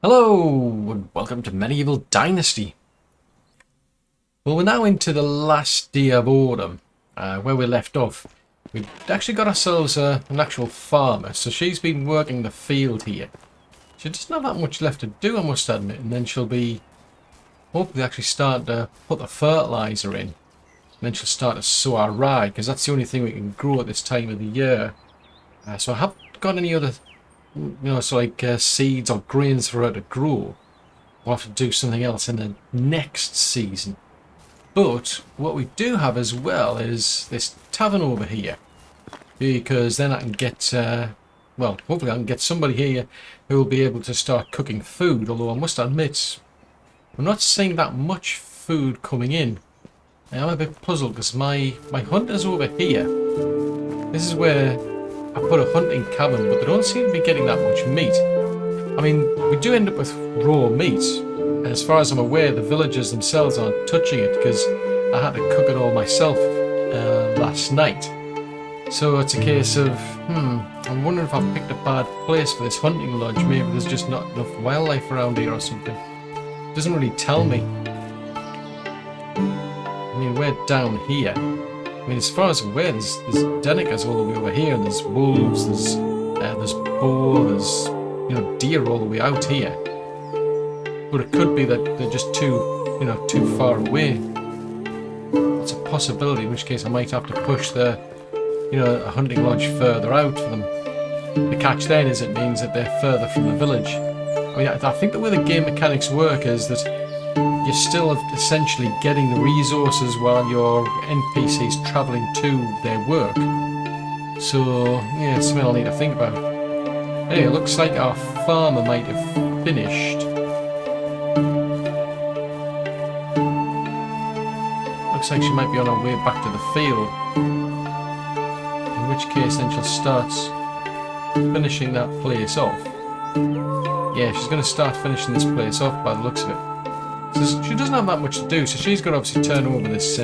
Hello and welcome to Medieval Dynasty. Well, we're now into the last day of autumn, where we left off. We've actually got ourselves an actual farmer, so she's been working the field here. She doesn't have that much left to do, I must admit, and then she'll be hopefully actually start to put the fertilizer in. And then she'll start to sow our rye, because that's the only thing we can grow at this time of the year. So I haven't got any other seeds or grains for her to grow. We'll have to do something else in the next season. But what we do have as well is this tavern over here, because then I can get hopefully I can get somebody here who will be able to start cooking food, although I must admit I'm not seeing that much food coming in. I'm a bit puzzled because my hunter's over here. This is where I put a hunting cabin, but they don't seem to be getting that much meat. I mean, we do end up with raw meat, and as far as I'm aware, the villagers themselves aren't touching it because I had to cook it all myself last night. So it's a case of, I'm wondering if I've picked a bad place for this hunting lodge. Maybe there's just not enough wildlife around here or something. It doesn't really tell me. I mean, we're down here. I mean, as far as I'm aware, there's Denicas all the way over here, and there's wolves, there's boar, there's deer all the way out here. But it could be that they're just too far away. It's a possibility, in which case I might have to push a hunting lodge further out for them. The catch then is it means that they're further from the village. I mean, I think the way the game mechanics work is that you're still essentially getting the resources while your NPCs travelling to their work. So, yeah, it's something I'll need to think about. Anyway, it looks like our farmer might have finished. Looks like she might be on her way back to the field. In which case then she'll start finishing that place off. Yeah, she's going to start finishing this place off by the looks of it. So she doesn't have that much to do, so she's going to obviously turn over this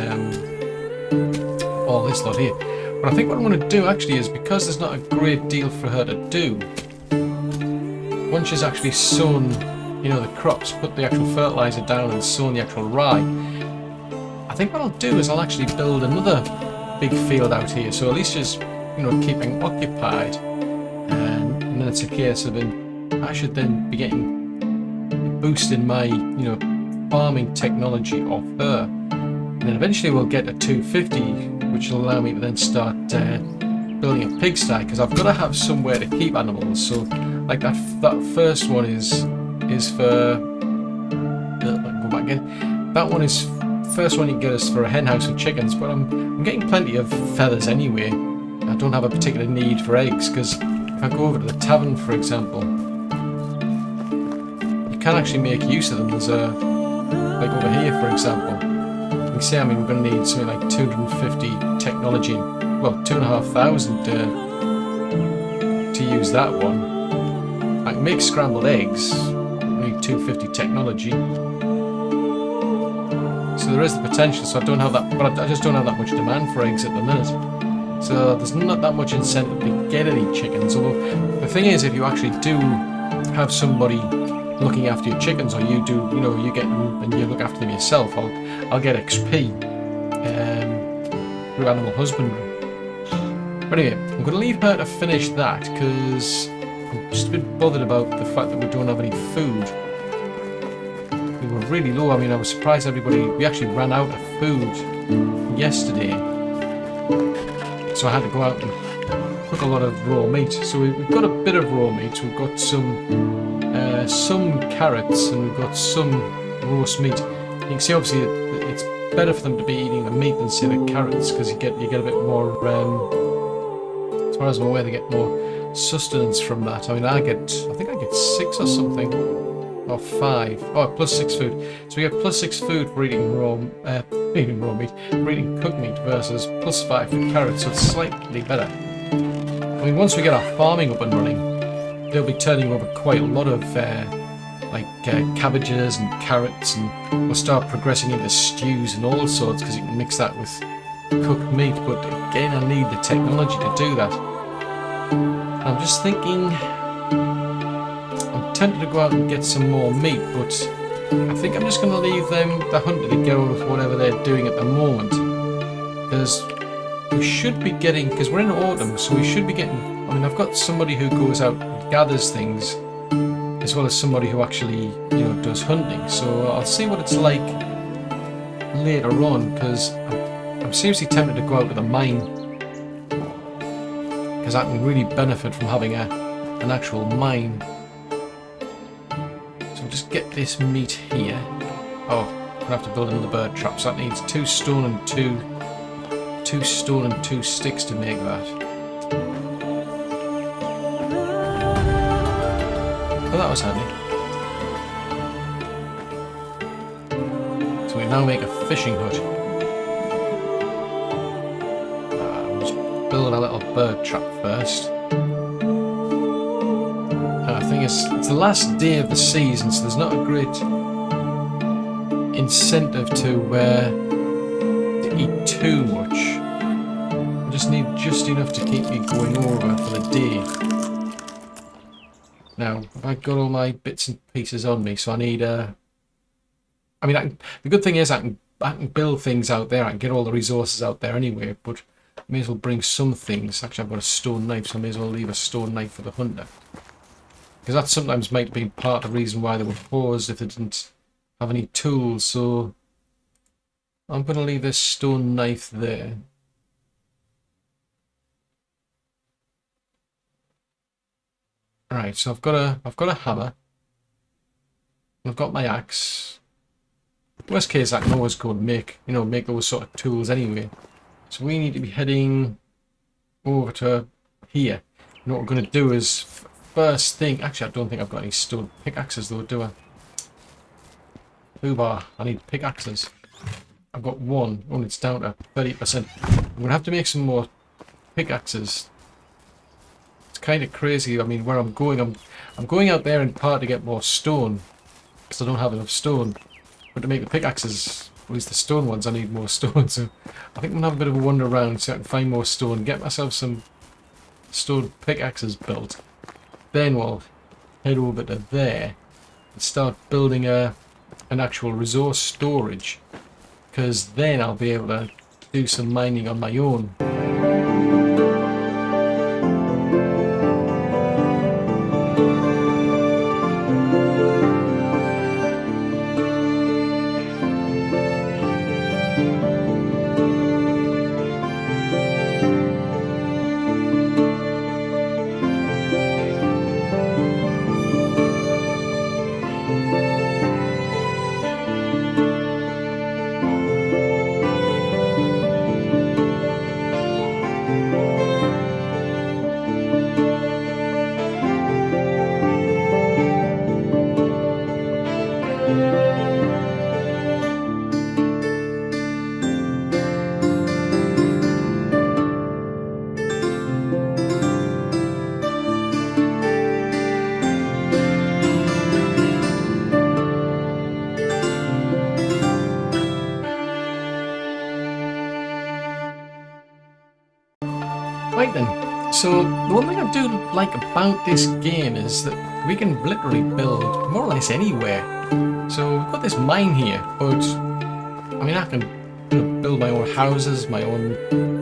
all this lot here. But I think what I'm going to do actually is, because there's not a great deal for her to do, once she's actually sown, the crops, put the actual fertilizer down and sown the actual rye, I think what I'll do is I'll actually build another big field out here, so at least she's keeping occupied, and then it's a case of I should then be getting a boost in my farming technology off her, and then eventually we'll get a 250, which will allow me to then start building a pigsty, because I've got to have somewhere to keep animals. So like that first one is for go back again. That one is first one you can get is for a hen house with chickens, but I'm getting plenty of feathers anyway. I don't have a particular need for eggs, because if I go over to the tavern, for example, you can actually make use of them. There's like over here, for example, you can see, we're going to need something like 250 technology, well, 2,500 to use that one. I can make scrambled eggs, I need 250 technology. So there is the potential, so I don't have that, but I just don't have that much demand for eggs at the minute. So there's not that much incentive to get any chickens, although the thing is, if you actually do have somebody looking after your chickens, or you do, you get them and you look after them yourself, I'll get XP through animal husbandry. But anyway, I'm going to leave her to finish that, because I'm just a bit bothered about the fact that we don't have any food. We were really low. I mean, I was surprised we actually ran out of food yesterday, so I had to go out and cook a lot of raw meat. So we've got a bit of raw meat, we've got some carrots, and we've got some roast meat. You can see obviously it's better for them to be eating the meat than say the carrots, because you get a bit more, as far as I'm aware, they get more sustenance from that. I mean, I think I get 6 or something, or 5. Oh, plus 6 food. So we get plus 6 food for eating raw meat, for eating cooked meat, versus plus 5 for carrots, so it's slightly better. I mean, once we get our farming up and running, they'll be turning over quite a lot of cabbages and carrots, and we'll start progressing into stews and all sorts, because you can mix that with cooked meat. But again, I need the technology to do that. I'm just thinking, I'm tempted to go out and get some more meat, but I think I'm just going to leave the hunter to get on with whatever they're doing at the moment. Because we should be getting, because we're in autumn, so we should be getting, I mean, I've got somebody who goes out and gathers things, as well as somebody who actually, you know, does hunting. So I'll see what it's like later on, because I'm seriously tempted to go out to the mine, because I can really benefit from having an actual mine. So just get this meat here. Oh, I'm gonna have to build another bird trap, so that needs 2 stone and 2 stone and 2 sticks to make that. Oh, that was handy. So we now make a fishing hut. We'll just build a little bird trap first. I think it's the last day of the season, so there's not a great incentive to eat too much. I just need just enough to keep me going over for the day. Now, I've got all my bits and pieces on me, so I need I mean, the good thing is I can build things out there. I can get all the resources out there anyway, but I may as well bring some things. Actually, I've got a stone knife, so I may as well leave a stone knife for the hunter. Because that sometimes might be part of the reason why they were paused if they didn't have any tools. So I'm going to leave this stone knife there. Right, so I've got a hammer. I've got my axe. Worst case, I can always go and make those sort of tools anyway. So we need to be heading over to here. And what we're going to do is first thing. Actually, I don't think I've got any stone pickaxes though, do I? Hoobar, I need pickaxes. I've got one. Oh, it's down to 30%. I'm going to have to make some more pickaxes. It's kind of crazy. I mean, where I'm going out there in part to get more stone, because I don't have enough stone. But to make the pickaxes, at least the stone ones, I need more stone. So I think I'm going to have a bit of a wander around so I can find more stone, get myself some stone pickaxes built. Then we'll head over to there and start building an actual resource storage, because then I'll be able to do some mining on my own. Right then, so the one thing I do like about this game is that we can literally build more or less anywhere. So we've got this mine here, but I mean I can build my own houses, my own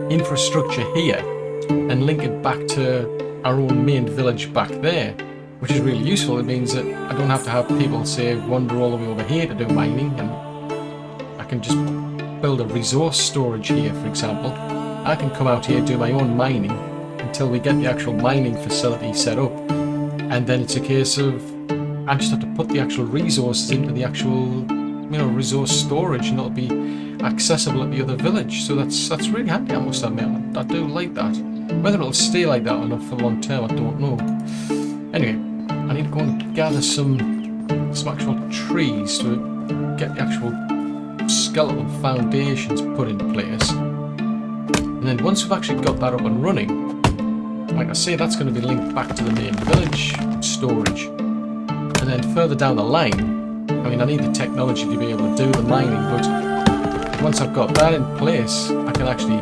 infrastructure here, and link it back to our own main village back there, which is really useful. It means that I don't have to have people, say, wander all the way over here to do mining, and I can just build a resource storage here, for example. I can come out here, do my own mining until we get the actual mining facility set up, and then it's a case of I just have to put the actual resources into the actual, resource storage, and it'll be accessible at the other village. So that's really handy, I must admit. I do like that. Whether it'll stay like that or not for long term, I don't know. Anyway, I need to go and gather some actual trees to get the actual skeletal foundations put in place. And then once we've actually got that up and running, like I say, that's going to be linked back to the main village storage. And then further down the line, I mean, I need the technology to be able to do the mining, but once I've got that in place, I can actually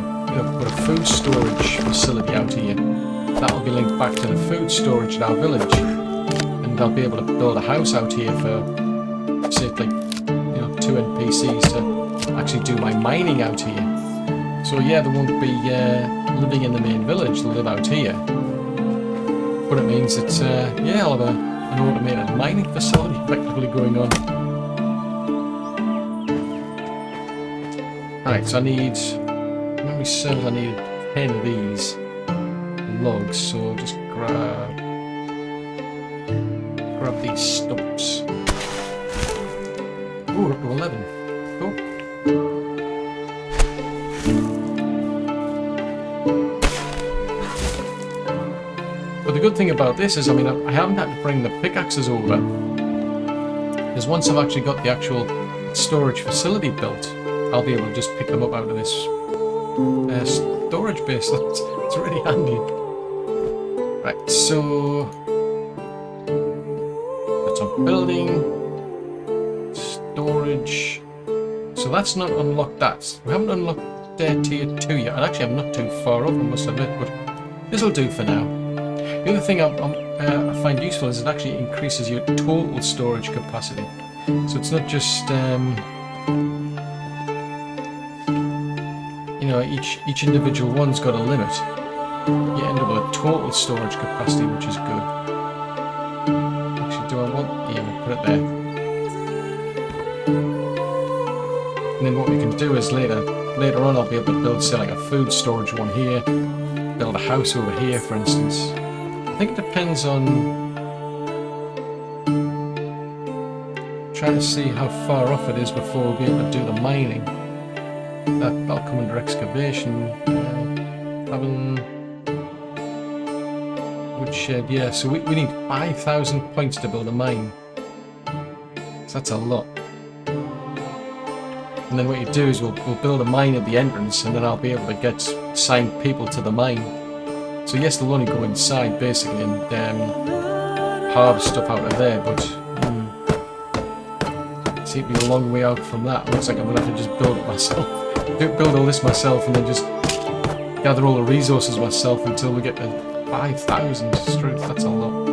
put a food storage facility out here. That'll be linked back to the food storage at our village. And and I'll be able to build a house out here for, say, like, 2 NPCs to actually do my mining out here. So yeah, they won't be living in the main village, they'll live out here. But it means that, yeah, I'll have an automated mining facility effectively going on. Alright, so I need, how many servers I need? 10 of these logs, so just grab these stumps. Oh, we're up to 11. Cool. But the good thing about this is, I mean, I haven't had to bring the pickaxes over, because once I've actually got the actual storage facility built, I'll be able to just pick them up out of this storage base. It's really handy. Right, so that's on building, storage. So that's not unlocked. We haven't unlocked tier 2 yet. And actually, I'm not too far up, I must admit, but this will do for now. The other thing I find useful is it actually increases your total storage capacity. So it's not just each individual one's got a limit. You end up with a total storage capacity, which is good. Actually, do I want... yeah, we'll put it there. And then what we can do is later on I'll be able to build, say, like a food storage one here, build a house over here, for instance. I think it depends on... trying to see how far off it is before we'll be able to do the mining. That'll come under excavation. Woodshed, yeah, so we need 5,000 points to build a mine. So that's a lot. And then what you do is we'll build a mine at the entrance, and then I'll be able to get assigned people to the mine. So yes, they'll only go inside basically and harvest stuff out of there, but seems to be a long way out from that. Looks like I'm gonna have to just build it myself. Build all this myself and then just gather all the resources myself until we get to 5,000 straight. That's a lot.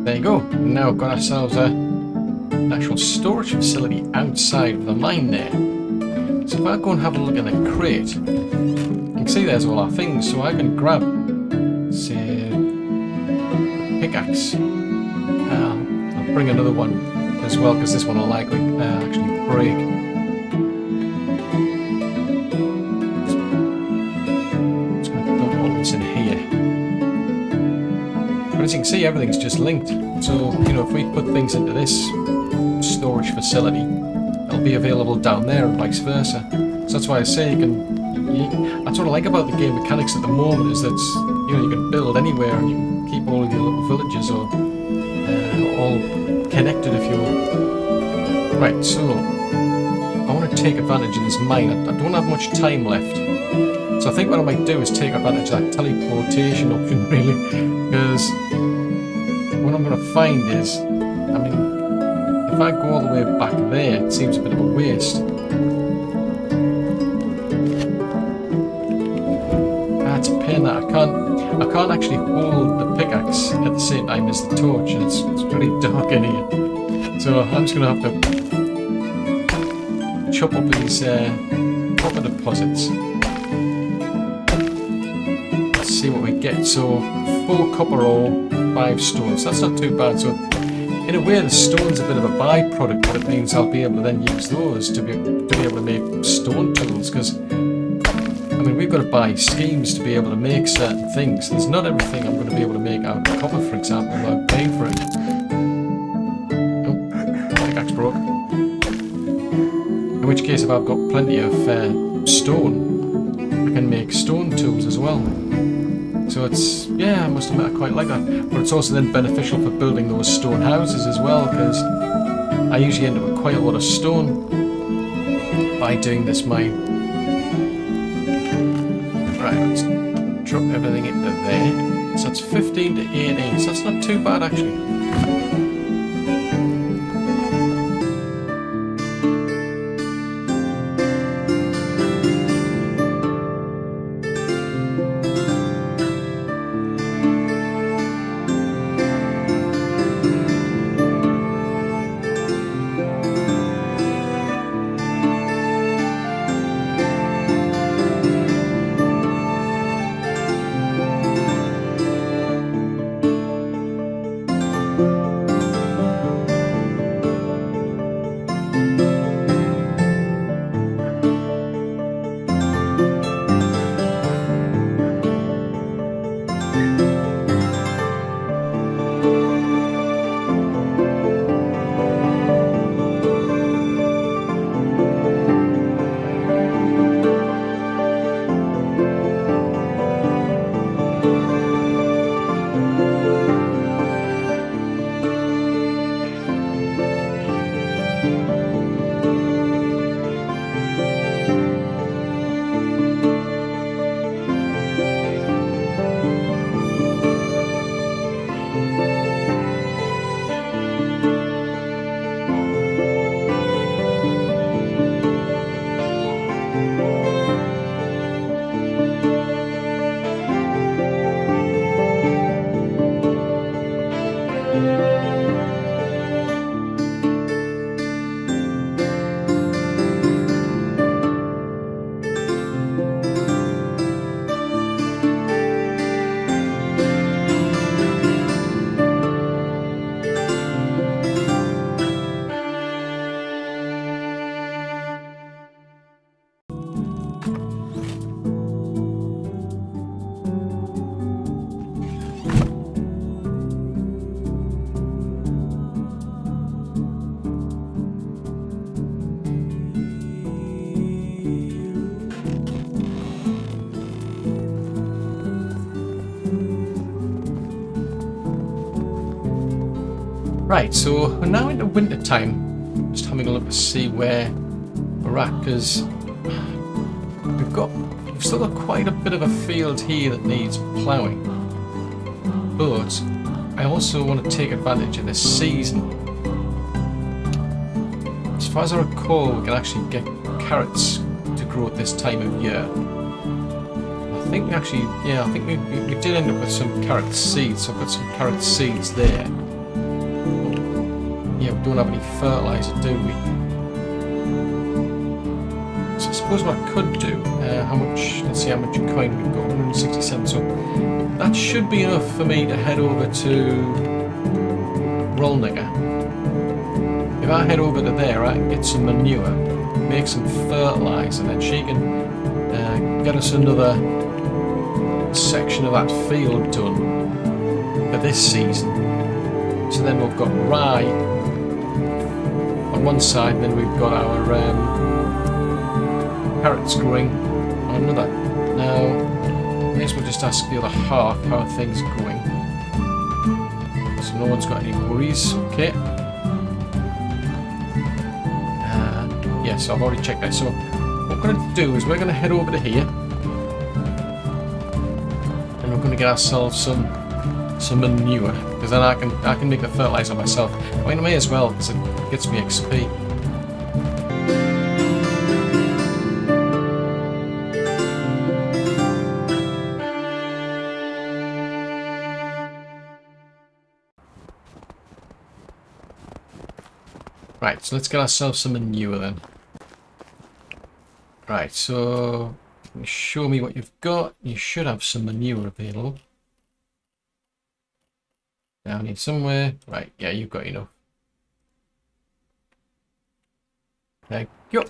There you go. Now we've got ourselves an actual storage facility outside of the mine there. So if I go and have a look at the crate, you can see there's all our things. So I can grab, say, pickaxe. I'll bring another one as well because this one will likely actually break. But as you can see, everything's just linked. So, you know, if we put things into this storage facility, it'll be available down there and vice versa. So that's why I say you can, that's what I like about the game mechanics at the moment, is that, you know, you can build anywhere and you can keep all of your little villages or all connected, if you will. Right, so I want to take advantage of this mine. I don't have much time left. So I think what I might do is take advantage of that teleportation option, really, because what I'm going to find is, I mean, if I go all the way back there, it seems a bit of a waste. That's a pain that I can't actually hold the pickaxe at the same time as the torch, and it's pretty dark in here. So I'm just going to have to chop up these copper deposits. See what we get. So 4 copper ore, 5 stones. That's not too bad. So in a way, the stone's a bit of a byproduct, but it means I'll be able to then use those to be able to make stone tools. Because I mean, we've got to buy schemes to be able to make certain things. There's not everything I'm going to be able to make out of copper, for example, without paying for it. Oh, pickaxe broke. In which case, if I've got plenty of stone, I can make stone tools as well. So it's, yeah, I must admit I quite like that. But it's also then beneficial for building those stone houses as well, because I usually end up with quite a lot of stone by doing this mine. Right, let's drop everything into there. So it's 15 to 18, so that's not too bad actually. Right, so we're now into winter time. Just having a look to see where we're at, because we've still got quite a bit of a field here that needs ploughing. But I also want to take advantage of this season. As far as I recall, we can actually get carrots to grow at this time of year. I think we actually, yeah, I think we did end up with some carrot seeds, so I've got some carrot seeds there. Yeah, we don't have any fertilizer, do we? So I suppose what I could do, how much, let's see how much coin we've got, 167, so that should be enough for me to head over to Rollnigger. If I head over to there, I can get some manure, make some fertilizer, and then she can get us another section of that field done for this season. So then we've got rye on one side, and then we've got our carrots growing on another. Now, may as well just ask the other half how are things going. So no one's got any worries, okay. Yes, I've already checked that. So what we're going to do is we're going to head over to here. And we're going to get ourselves some manure. Because then I can make the fertilizer myself. I mean, I may as well, because it gets me XP. Right, so let's get ourselves some manure then. Right, so show me what you've got. You should have some manure available. Down here somewhere. Right, yeah, you've got enough. There you go.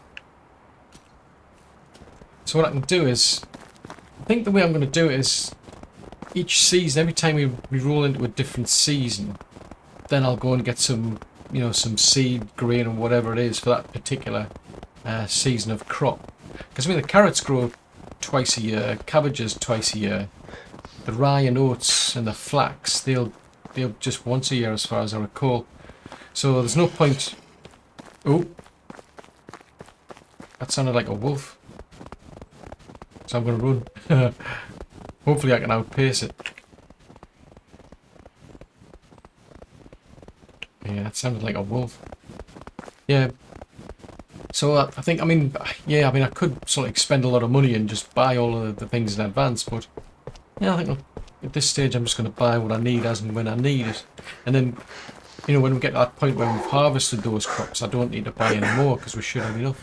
So what I can do is, I think the way I'm going to do it is, each season, every time we roll into a different season, then I'll go and get some, you know, some seed, grain, or whatever it is for that particular season of crop. Because I mean, the carrots grow twice a year, cabbages twice a year, the rye and oats and the flax, they'll just once a year as far as I recall. So there's no point. Oh, that sounded like a wolf. So I'm going to run. Hopefully I can outpace it. Yeah, that sounded like a wolf. Yeah. So I think, I mean, yeah, I mean, I could sort of expend a lot of money and just buy all of the things in advance, but yeah, I think at this stage I'm just going to buy what I need as and when I need it. And then, you know, when we get to that point where we've harvested those crops, I don't need to buy any more because we should have enough.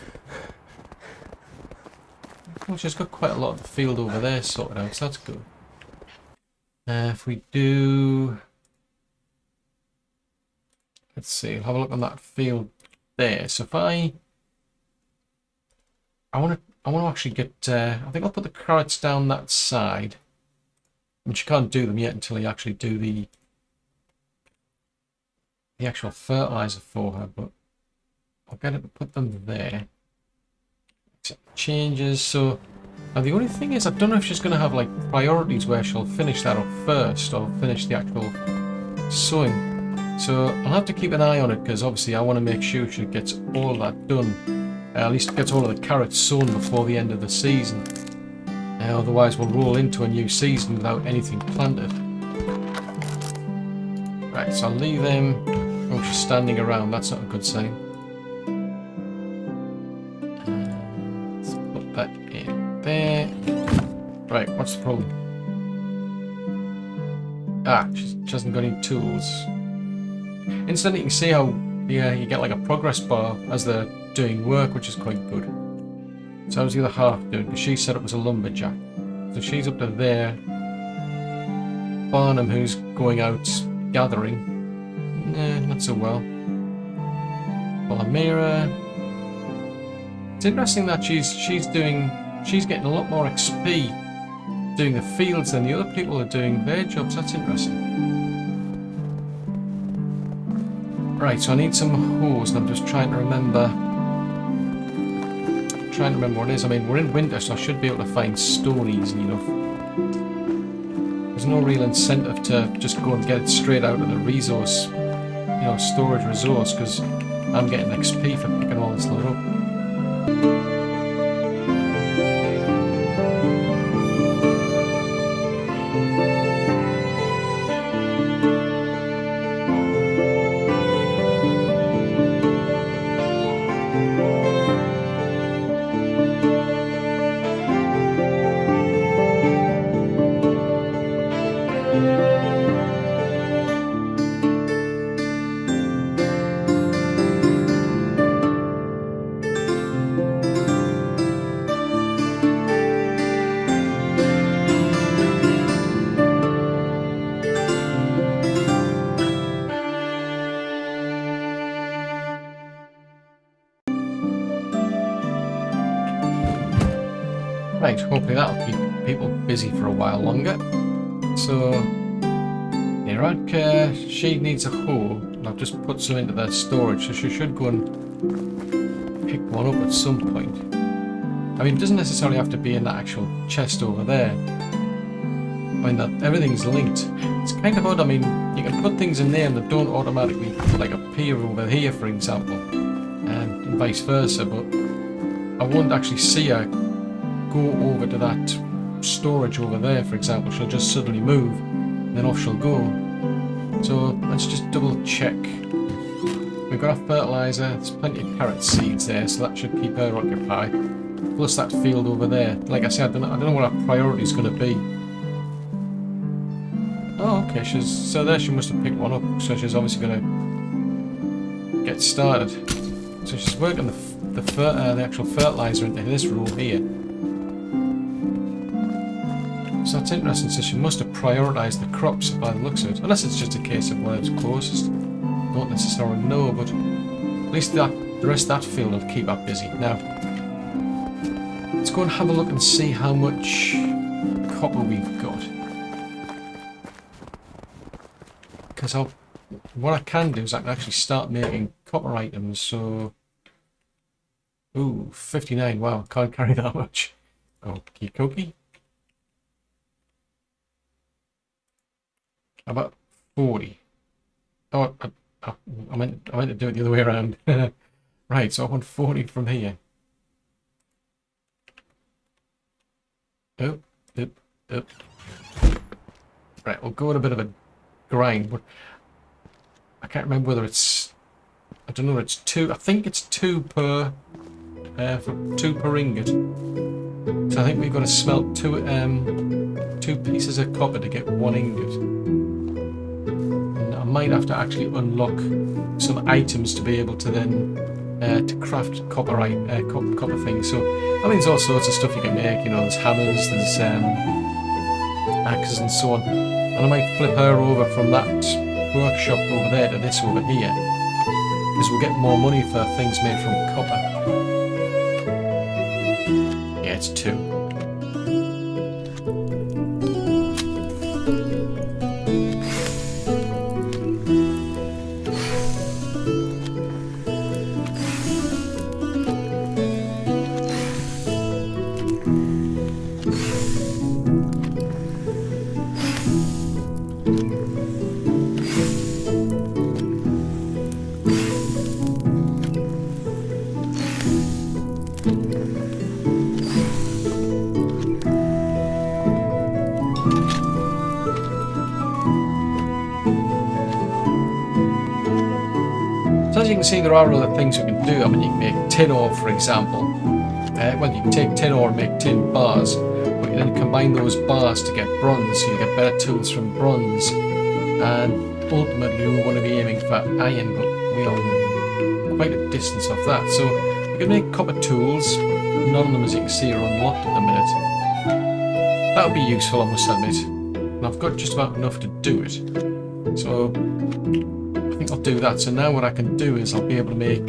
Which has got quite a lot of the field over there sorted out, so that's good. If we do... Let's see, have a look on that field there. So if I want to actually get, I think I'll put the carrots down that side. I mean, she can't do them yet until I actually do the actual fertilizer for her, but I'll get it to put them there. Accept changes. So now the only thing is, I don't know if she's going to have like priorities where she'll finish that up first or finish the actual sowing. So I'll have to keep an eye on it because obviously I want to make sure she gets all of that done. At least gets all of the carrots sown before the end of the season. Otherwise we'll roll into a new season without anything planted. Right, so I'll leave them. Oh, she's standing around. That's not a good sign. Let's put that in there. Right, what's the problem? Ah, she hasn't got any tools. Instantly you can see how you get like a progress bar as they're doing work, which is quite good. So how's the other half doing? Because she's set up as a lumberjack. So she's up to there. Barnum, who's going out gathering. Not so well. Palmyra. It's interesting that she's getting a lot more XP doing the fields than the other people are doing their jobs. That's interesting. Right, so I need some hose, and I'm just trying to remember what it is. I mean, we're in winter, so I should be able to find stone easily enough. There's no real incentive to just go and get it straight out of the resource, you know, storage resource, because I'm getting XP for picking all this lot up. Right, hopefully that'll keep people busy for a while longer. So, Yeah, right, she needs a hoe. I've just put some into that storage, so she should go and pick one up at some point. I mean, it doesn't necessarily have to be in that actual chest over there. I mean, that everything's linked. It's kind of odd. I mean, you can put things in there and they don't automatically like appear over here, for example, and vice versa. But I won't actually see her go over to that storage over there, for example. She'll just suddenly move, and then off she'll go. So let's just double check. We've got our fertilizer. There's plenty of carrot seeds there, so that should keep her occupied. Plus that field over there. Like I said, I don't know what our priority is going to be. Oh, okay. So there she must have picked one up. So she's obviously going to get started. So she's working the actual fertilizer into this room here. So that's interesting. So she must have prioritised the crops by the looks of it. Unless it's just a case of whatever's closest. Don't necessarily know, but at least the rest of that field will keep her busy. Now, let's go and have a look and see how much copper we've got. Because what I can do is I can actually start making copper items, so... Ooh, 59, wow, can't carry that much. Okie dokie. About 40. Oh, I meant to do it the other way around. Right, so I want 40 from here. Up. Right, we'll go at a bit of a grind, but I can't remember whether it's... I don't know, it's 2... I think it's 2 per... for 2 per ingot. So I think we've got to smelt 2 pieces of copper to get 1 ingot. And I might have to actually unlock some items to be able to then to craft copper things. So I mean, there's all sorts of stuff you can make. You know, there's hammers, there's axes, and so on. And I might flip her over from that workshop over there to this over here, because we'll get more money for things made from copper. Yeah, it's 2. As you can see, there are other things we can do. I mean, you can make tin ore, for example. Well, you can take tin ore and make tin bars, but you then combine those bars to get bronze, so you get better tools from bronze. And ultimately, we want to be aiming for iron, but we are quite a distance off that. So we can make copper tools, but none of them, as you can see, are unlocked at the minute. That would be useful, I must admit. And I've got just about enough to do it. So I think I'll do that. So now what I can do is I'll be able to make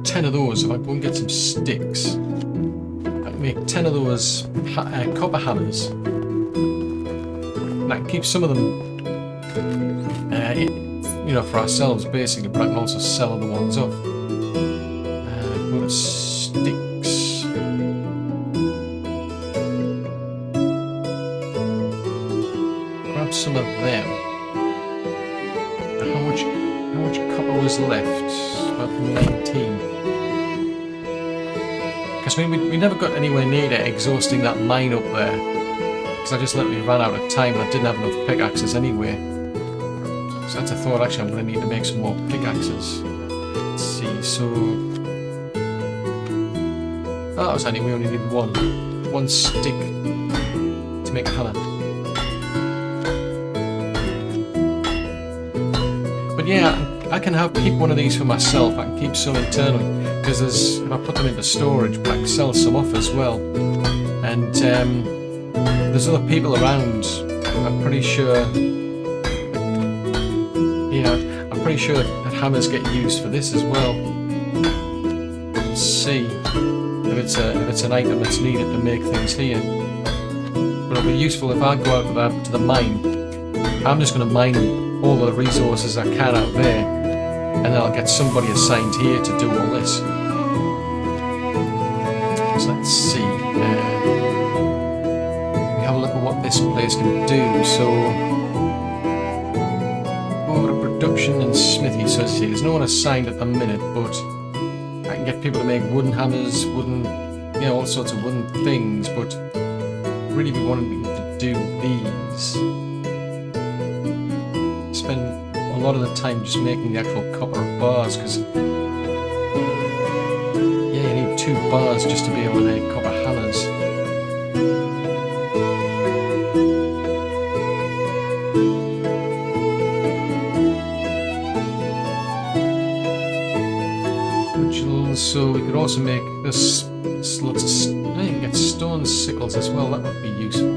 10 of those. If I go and get some sticks, I can make 10 of those copper hammers. And I can keep some of them, you know, for ourselves basically, but I can also sell other ones off. Go to sticks. Grab some of them. How much copper was left? About 19. Because I mean, we never got anywhere near to exhausting that mine up there. Because I just literally ran out of time and I didn't have enough pickaxes anyway. So that's a thought. Actually, I'm going to need to make some more pickaxes. Let's see. So that was handy. We only need one stick to make a hammer. But yeah, I can keep one of these for myself. I can keep some internally, because if I put them into storage, but I can sell some off as well. And there's other people around. I'm pretty sure. Yeah, I'm pretty sure that hammers get used for this as well. Let's see if it's an item that's needed to make things here. But it'll be useful if I go out to the mine I'm just going to mine all the resources I can out there, and then I'll get somebody assigned here to do all this. So let's see. We have a look at what this place can do. So, over to production and smithy. So let's see, there's no one assigned at the minute, but I can get people to make wooden hammers, wooden, you know, all sorts of wooden things. But really, we wanted to do these. Spend a lot of the time just making the actual copper bars, because yeah, you need 2 bars just to be able to make copper hammers. So we could also make this lots of, you can get stone sickles as well. That would be useful.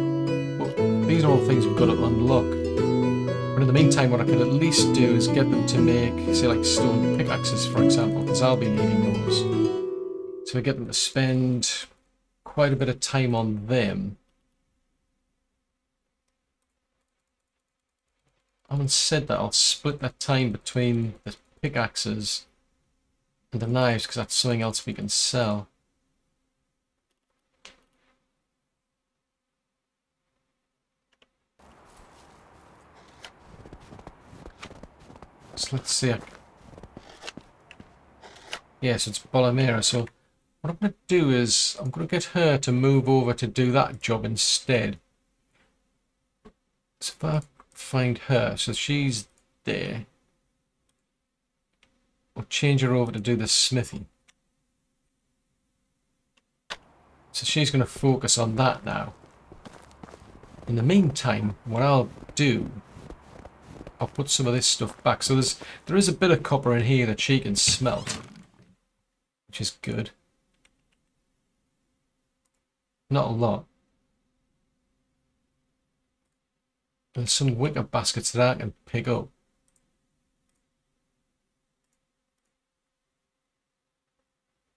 But these are all things we've got to unlock. But in the meantime, what I could at least do is get them to make, say, like stone pickaxes, for example, because I'll be needing those. So we get them to spend quite a bit of time on them. Having said that, I'll split that time between the pickaxes and the knives, because that's something else we can sell. So let's see. Yes, it's Bolamera. So what I'm going to do is I'm going to get her to move over to do that job instead. So if I find her, so she's there. We'll change her over to do the smithy. So she's going to focus on that now. In the meantime, what I'll do, I'll put some of this stuff back. So there is a bit of copper in here that she can smelt, which is good. Not a lot. There's some wicker baskets that I can pick up.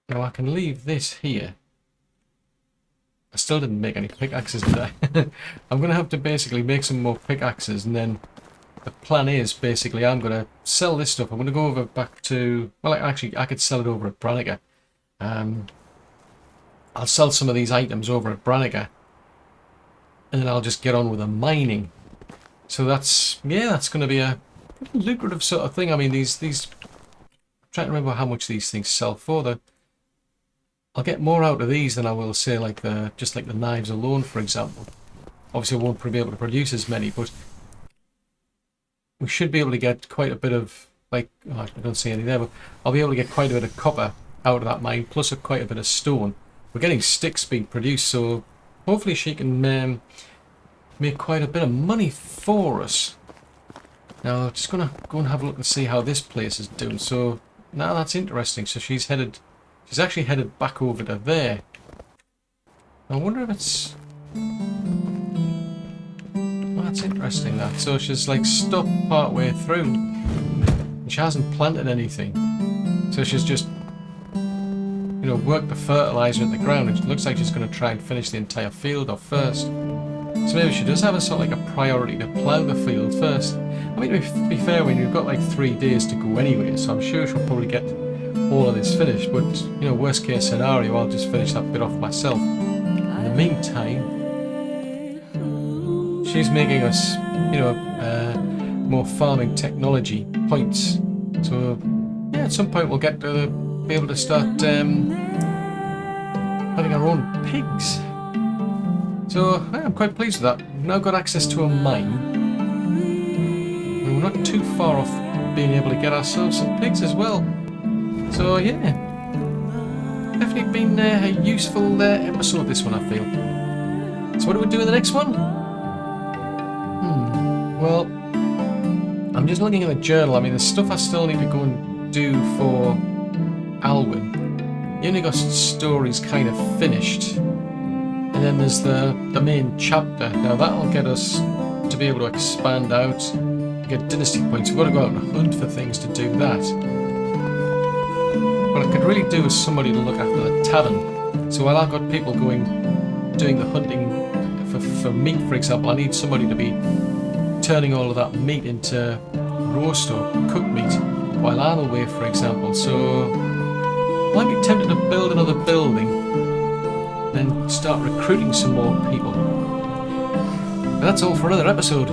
Now I can leave this here. I still didn't make any pickaxes today. I'm going to have to basically make some more pickaxes, and then the plan is basically I'm going to sell this stuff. I'm going to go over back to, well, actually I could sell it over at Branniger. I'll sell some of these items over at Branniger, and then I'll just get on with the mining. So that's, yeah, that's going to be a pretty lucrative sort of thing. I mean, these I'm trying to remember how much these things sell for. I'll get more out of these than I will, say, like just like the knives alone, for example. Obviously I won't be able to produce as many, but we should be able to get quite a bit of, like, oh, I don't see any there, but I'll be able to get quite a bit of copper out of that mine, plus quite a bit of stone. We're getting sticks being produced, so hopefully she can make quite a bit of money for us. Now I'm just going to go and have a look and see how this place is doing. So now that's interesting. So she's actually headed back over to there. I wonder if it's... Well, that's interesting, that. So she's like stopped part way through. And she hasn't planted anything. So she's just, you know, worked the fertilizer in the ground. It looks like she's going to try and finish the entire field off first. So maybe she does have a sort of like a priority to plough the field first. I mean, to be fair, when you've got like 3 days to go anyway, so I'm sure she'll probably get all of this finished, but you know, worst case scenario, I'll just finish that bit off myself. In the meantime, she's making us, you know, more farming technology points. So yeah, at some point we'll get to be able to start having our own pigs. So I'm quite pleased with that. We've now got access to a mine. And we're not too far off being able to get ourselves some pigs as well. So yeah, definitely been a useful episode, this one, I feel. So what do we do in the next one? Well, I'm just looking at the journal. I mean, there's stuff I still need to go and do for Alwyn. The only got stories kind of finished. And then there's the main chapter. Now that'll get us to be able to expand out, get dynasty points. We've got to go out and hunt for things to do that. What I could really do is somebody to look after the tavern. So while I've got people doing the hunting for meat, for example, I need somebody to turning all of that meat into roast or cooked meat while I'm away, for example. So I might be tempted to build another building and then start recruiting some more people. But that's all for another episode.